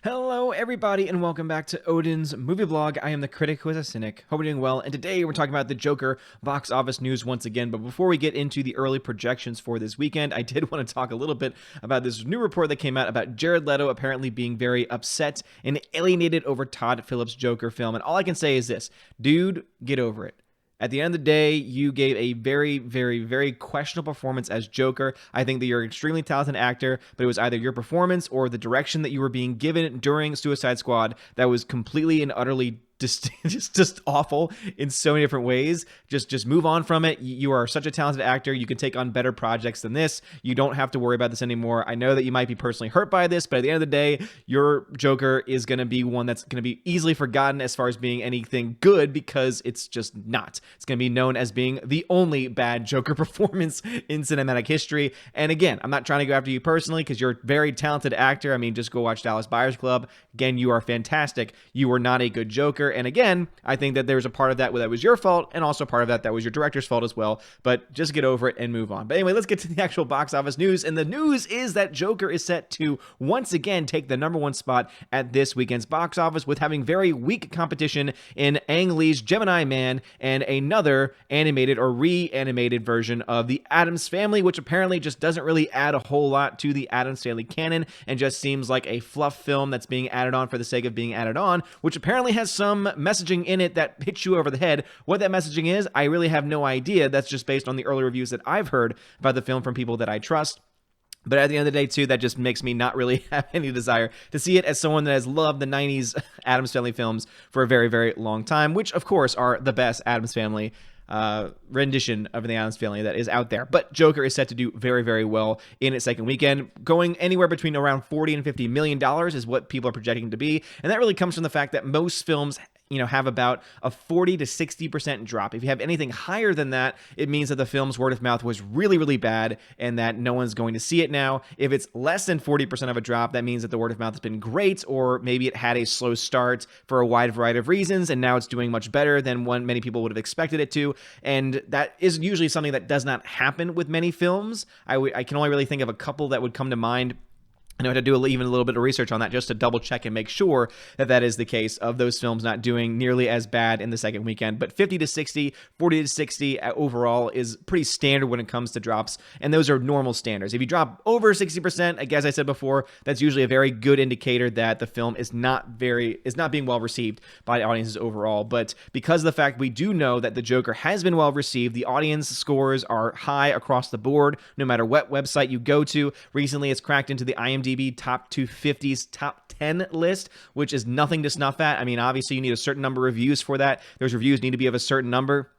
Hello, everybody, and welcome back to Odin's movie blog. I am the critic who is a cynic. Hope you're doing well, and today we're talking about the Joker box office news once again. But before we get into the early projections for this weekend, I did want to talk a little bit about this new report that came out about Jared Leto apparently being very upset and alienated over Todd Phillips' Joker film. And all I can say is this: dude, get over it. At the end of the day, you gave a very, very, very questionable performance as Joker. I think that you're an extremely talented actor, but it was either your performance or the direction that you were being given during Suicide Squad that was completely and utterly just awful in so many different ways. Just move on from it. You are such a talented actor. You can take on better projects than this. You don't have to worry about this anymore. I know that you might be personally hurt by this, but at the end of the day, your Joker is going to be one that's going to be easily forgotten as far as being anything good, because it's just not. It's going to be known as being the only bad Joker performance in cinematic history. And again, I'm not trying to go after you personally, because you're a very talented actor. I mean, just go watch Dallas Buyers Club. Again, you are fantastic. You were not a good Joker. And again, I think that there's a part of that that was your fault, and also part of that was your director's fault as well. But just get over it and move on. But anyway, let's get to the actual box office news. And the news is that Joker is set to once again take the #1 spot at this weekend's box office, with having very weak competition in Ang Lee's Gemini Man and another animated or reanimated version of the Addams Family, which apparently just doesn't really add a whole lot to the Addams Family canon and just seems like a fluff film that's being added on for the sake of being added on, which apparently has some messaging in it that hits you over the head. What that messaging is, I really have no idea. That's just based on the early reviews that I've heard about the film from people that I trust. But at the end of the day, too, that just makes me not really have any desire to see it, as someone that has loved the 90s Addams Family films for a very, very long time, which, of course, are the best Addams Family rendition of the Addams Family that is out there. But Joker is set to do very, very well in its second weekend, going anywhere between around $40 and $50 million is what people are projecting to be. And that really comes from the fact that most films have about a 40 to 60% drop. If you have anything higher than that, it means that the film's word of mouth was really, really bad and that no one's going to see it now. If it's less than 40% of a drop, that means that the word of mouth has been great, or maybe it had a slow start for a wide variety of reasons, and now it's doing much better than many people would have expected it to. And that is usually something that does not happen with many films. I can only really think of a couple that would come to mind. I know I had to do even a little bit of research on that just to double check and make sure that that is the case, of those films not doing nearly as bad in the second weekend. But 50 to 60, 40 to 60 overall is pretty standard when it comes to drops, and those are normal standards. If you drop over 60%, as I said before, that's usually a very good indicator that the film is not being well received by audiences overall. But because of the fact we do know that the Joker has been well received, the audience scores are high across the board, no matter what website you go to. Recently, it's cracked into the IMDb top 250's top 10 list, which is nothing to snuff at. I mean, obviously you need a certain number of reviews for that. Those reviews need to be of a certain number.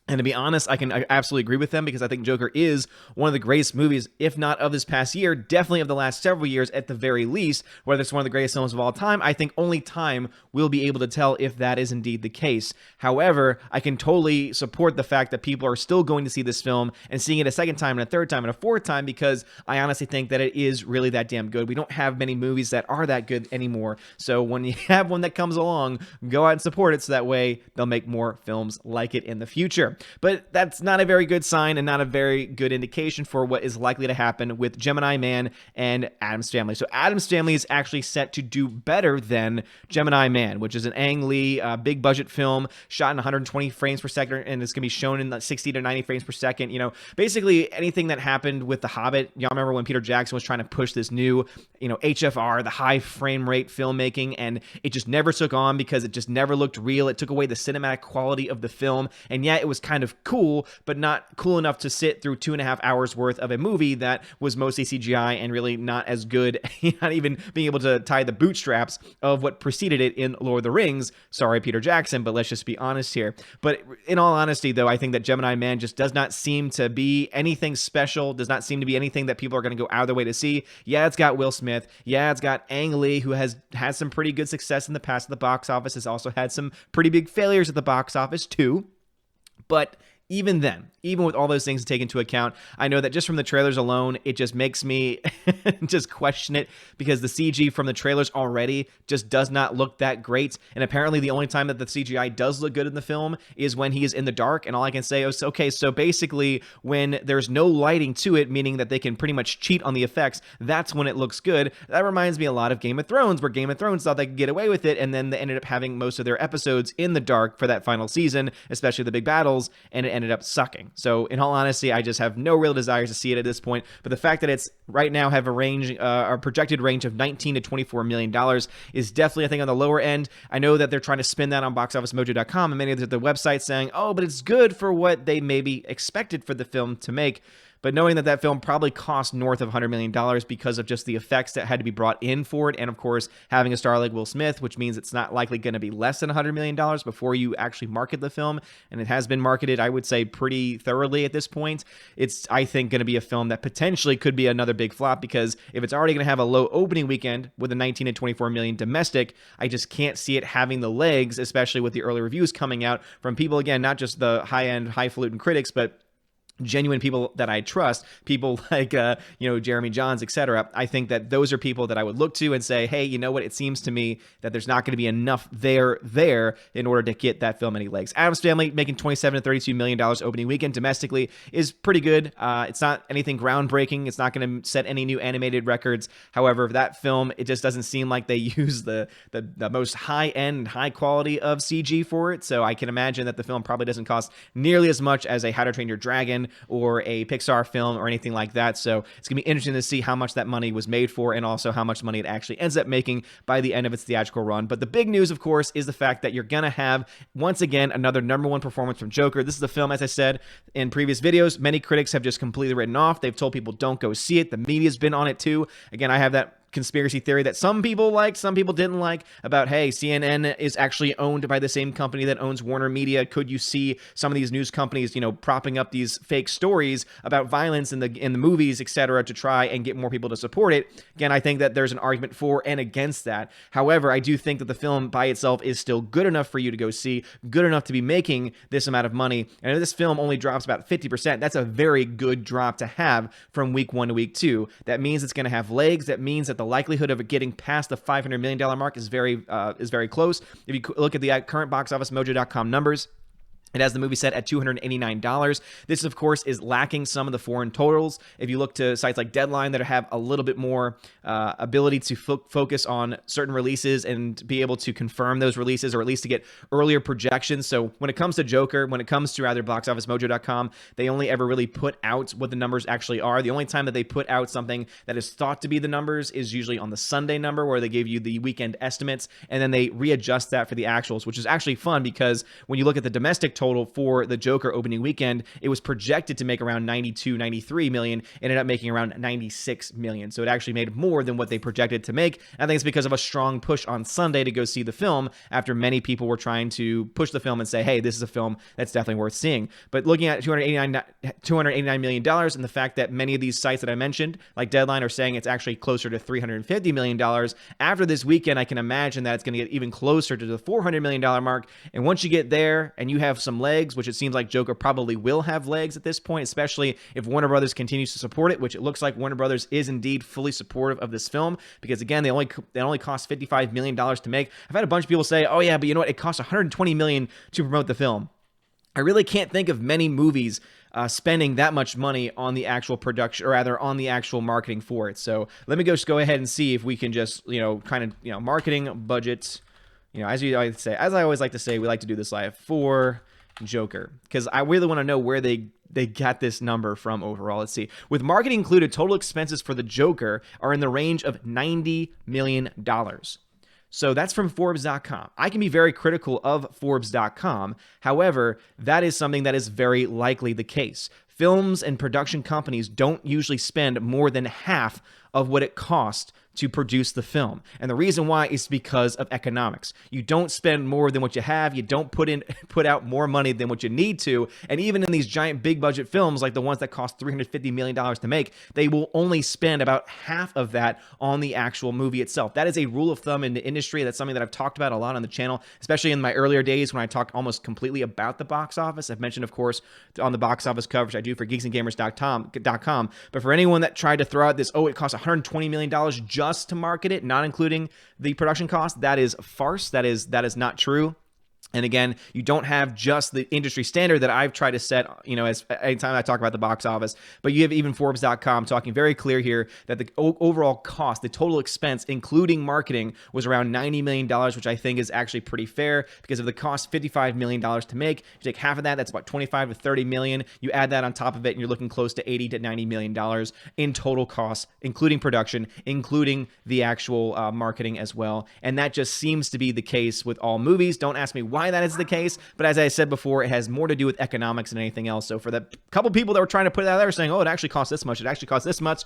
And to be honest, I absolutely agree with them, because I think Joker is one of the greatest movies, if not of this past year, definitely of the last several years at the very least. Whether it's one of the greatest films of all time, I think only time will be able to tell if that is indeed the case. However, I can totally support the fact that people are still going to see this film and seeing it a second time and a third time and a fourth time, because I honestly think that it is really that damn good. We don't have many movies that are that good anymore. So when you have one that comes along, go out and support it, so that way they'll make more films like it in the future. But that's not a very good sign and not a very good indication for what is likely to happen with Gemini Man and Addams Family. So Addams Family is actually set to do better than Gemini Man, which is an Ang Lee big budget film shot in 120 frames per second, and it's going to be shown in 60 to 90 frames per second. Basically anything that happened with The Hobbit. Y'all remember when Peter Jackson was trying to push this new, HFR, the high frame rate filmmaking, and it just never took on because it just never looked real. It took away the cinematic quality of the film, and yet it was kind of cool, but not cool enough to sit through 2.5 hours worth of a movie that was mostly CGI and really not as good, not even being able to tie the bootstraps of what preceded it in Lord of the Rings. Sorry, Peter Jackson, but let's just be honest here. But in all honesty, though, I think that Gemini Man just does not seem to be anything special, does not seem to be anything that people are going to go out of their way to see. Yeah, it's got Will Smith. Yeah, it's got Ang Lee, who has had some pretty good success in the past at the box office, has also had some pretty big failures at the box office, too. But even then, even with all those things to take into account, I know that just from the trailers alone, it just makes me just question it, because the CG from the trailers already just does not look that great. And apparently the only time that the CGI does look good in the film is when he is in the dark. And all I can say is, okay, so basically when there's no lighting to it, meaning that they can pretty much cheat on the effects, that's when it looks good. That reminds me a lot of Game of Thrones, where Game of Thrones thought they could get away with it, and then they ended up having most of their episodes in the dark for that final season, especially the big battles, and it ended up sucking. So in all honesty, I just have no real desires to see it at this point. But the fact that it's right now have a range, a projected range of $19 to $24 million is definitely, I think, on the lower end. I know that they're trying to spin that on boxofficemojo.com and many of the websites saying, oh, but it's good for what they maybe expected for the film to make. But knowing that that film probably cost north of $100 million because of just the effects that had to be brought in for it, and of course, having a star like Will Smith, which means it's not likely going to be less than $100 million before you actually market the film, and it has been marketed, I would say, pretty thoroughly at this point. It's, I think, going to be a film that potentially could be another big flop, because if it's already going to have a low opening weekend with a 19 to 24 million domestic, I just can't see it having the legs, especially with the early reviews coming out from people, again, not just the high-end, highfalutin critics, but genuine people that I trust, people like, Jeremy Johns, etc. I think that those are people that I would look to and say, hey, you know what? It seems to me that there's not going to be enough there in order to get that film any legs. Addams Family making $27 to $32 million opening weekend domestically is pretty good. It's not anything groundbreaking. It's not going to set any new animated records. However, that film, it just doesn't seem like they use the most high-end and high quality of CG for it. So I can imagine that the film probably doesn't cost nearly as much as a How to Train Your Dragon or a Pixar film or anything like that. So it's going to be interesting to see how much that money was made for, and also how much money it actually ends up making by the end of its theatrical run. But the big news, of course, is the fact that you're going to have, once again, another #1 performance from Joker. This is a film, as I said in previous videos, many critics have just completely written off. They've told people don't go see it. The media's been on it too. Again, I have that conspiracy theory that some people liked, some people didn't like, about, hey, CNN is actually owned by the same company that owns Warner Media. Could you see some of these news companies, propping up these fake stories about violence in the movies, etc., to try and get more people to support it? Again, I think that there's an argument for and against that. However, I do think that the film by itself is still good enough for you to go see, good enough to be making this amount of money. And if this film only drops about 50%, that's a very good drop to have from week 1 to week 2. That means it's going to have legs. That means that the likelihood of it getting past the $500 million mark is very close. If you look at the current boxofficemojo.com numbers, it has the movie set at $289. This, of course, is lacking some of the foreign totals. If you look to sites like Deadline that have a little bit more ability to focus on certain releases and be able to confirm those releases, or at least to get earlier projections. So when it comes to Joker, when it comes to rather boxofficemojo.com, they only ever really put out what the numbers actually are. The only time that they put out something that is thought to be the numbers is usually on the Sunday number, where they give you the weekend estimates, and then they readjust that for the actuals, which is actually fun, because when you look at the domestic total for the Joker opening weekend, it was projected to make around 92, 93 million, ended up making around 96 million. So it actually made more than what they projected to make. I think it's because of a strong push on Sunday to go see the film, after many people were trying to push the film and say, hey, this is a film that's definitely worth seeing. But looking at $289 million, and the fact that many of these sites that I mentioned, like Deadline, are saying it's actually closer to $350 million, after this weekend, I can imagine that it's going to get even closer to the $400 million mark. And once you get there and you have some legs, which it seems like Joker probably will have legs at this point, especially if Warner Brothers continues to support it, which it looks like Warner Brothers is indeed fully supportive of this film, because again, they only cost $55 million to make. I've had a bunch of people say, oh yeah, but you know what, it costs $120 million to promote the film. I really can't think of many movies spending that much money on the actual production, or rather on the actual marketing for it. So let me go ahead and see if we can just, marketing budget, as I always like to say, we like to do this live for Joker, because I really want to know where they got this number from overall. Let's see. With marketing included, total expenses for the Joker are in the range of $90 million. So that's from Forbes.com. I can be very critical of Forbes.com. However, that is something that is very likely the case. Films and production companies don't usually spend more than half of what it costs to produce the film. And the reason why is because of economics. You don't spend more than what you have. You don't put out more money than what you need to. And even in these giant big budget films, like the ones that cost $350 million to make, they will only spend about half of that on the actual movie itself. That is a rule of thumb in the industry. That's something that I've talked about a lot on the channel, especially in my earlier days when I talked almost completely about the box office. I've mentioned, of course, on the box office coverage I do for geeksandgamers.com. But for anyone that tried to throw out this, oh, it costs $120 million just to market it, not including the production cost, that is farce. That is not true. And again, you don't have just the industry standard that I've tried to set, as anytime I talk about the box office, but you have even Forbes.com talking very clear here that the overall cost, the total expense, including marketing, was around $90 million, which I think is actually pretty fair because if the cost $55 million to make, you take half of that, that's about $25 to $30 million. You add that on top of it, and you're looking close to $80 to $90 million in total costs, including production, including the actual marketing as well. And that just seems to be the case with all movies. Don't ask me why that is the case, but as I said before, it has more to do with economics than anything else. So for the couple people that were trying to put it out there saying, oh, it actually costs this much, it actually costs this much,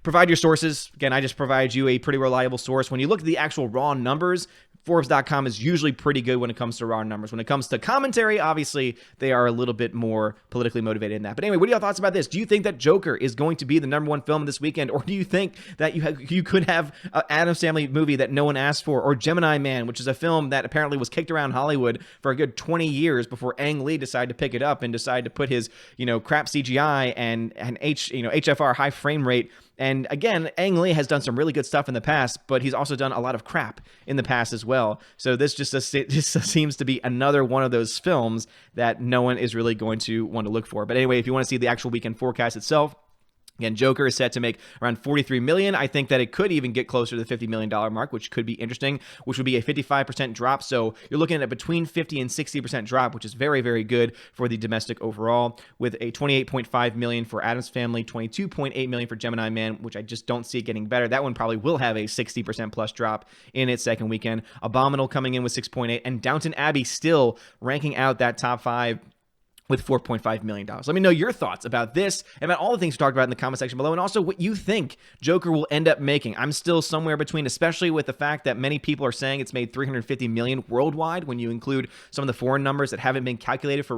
provide your sources. Again, I just provide you a pretty reliable source. When you look at the actual raw numbers, Forbes.com is usually pretty good when it comes to raw numbers. When it comes to commentary, obviously, they are a little bit more politically motivated in that. But anyway, what are your thoughts about this? Do you think that Joker is going to be the #1 film this weekend? Or do you think that you could have an Addams Family movie that no one asked for? Or Gemini Man, which is a film that apparently was kicked around Hollywood for a good 20 years before Ang Lee decided to pick it up and decided to put his, crap CGI and HFR, high frame rate. And again, Ang Lee has done some really good stuff in the past, but he's also done a lot of crap in the past as well. So this just seems to be another one of those films that no one is really going to want to look for. But anyway, if you want to see the actual weekend forecast itself, again, Joker is set to make around $43 million. I think that it could even get closer to the $50 million mark, which could be interesting, which would be a 55% drop. So you're looking at between 50 and 60% drop, which is very, very good for the domestic overall, with a $28.5 million for Addams Family, $22.8 million for Gemini Man, which I just don't see it getting better. That one probably will have a 60% plus drop in its second weekend. Abominable coming in with 6.8, and Downton Abbey still ranking out that top 5 with $4.5 million. Let me know your thoughts about this and about all the things we talked about in the comment section below, and also what you think Joker will end up making. I'm still somewhere between, especially with the fact that many people are saying it's made $350 million worldwide when you include some of the foreign numbers that haven't been calculated for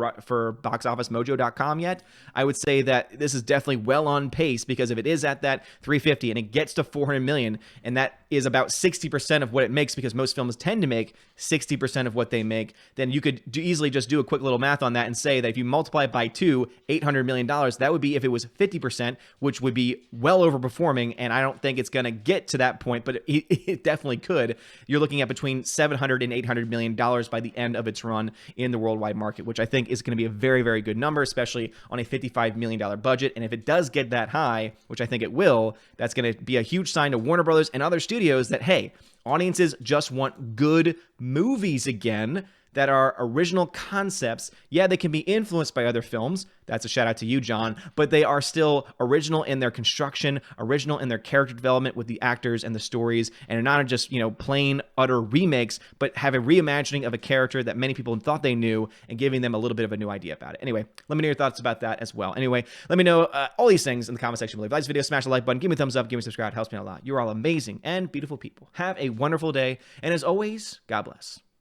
boxofficemojo.com yet. I would say that this is definitely well on pace, because if it is at that 350 and it gets to 400 million, and that is about 60% of what it makes, because most films tend to make 60% of what they make, then you could easily just do a quick little math on that and say that if you multiply it by 2, $800 million, that would be if it was 50%, which would be well overperforming, and I don't think it's going to get to that point, but it definitely could. You're looking at between $700 and $800 million by the end of its run in the worldwide market, which I think is going to be a very, very good number, especially on a $55 million budget. And if it does get that high, which I think it will, that's going to be a huge sign to Warner Brothers and other studios that, hey, audiences just want good movies again that are original concepts. Yeah, they can be influenced by other films. That's a shout out to you, John. But they are still original in their construction, original in their character development with the actors and the stories, and are not just, plain, utter remakes, but have a reimagining of a character that many people thought they knew and giving them a little bit of a new idea about it. Anyway, let me know your thoughts about that as well. Anyway, let me know all these things in the comment section below. If you like this video, smash the like button, give me a thumbs up, give me a subscribe. It helps me out a lot. You're all amazing and beautiful people. Have a wonderful day. And as always, God bless.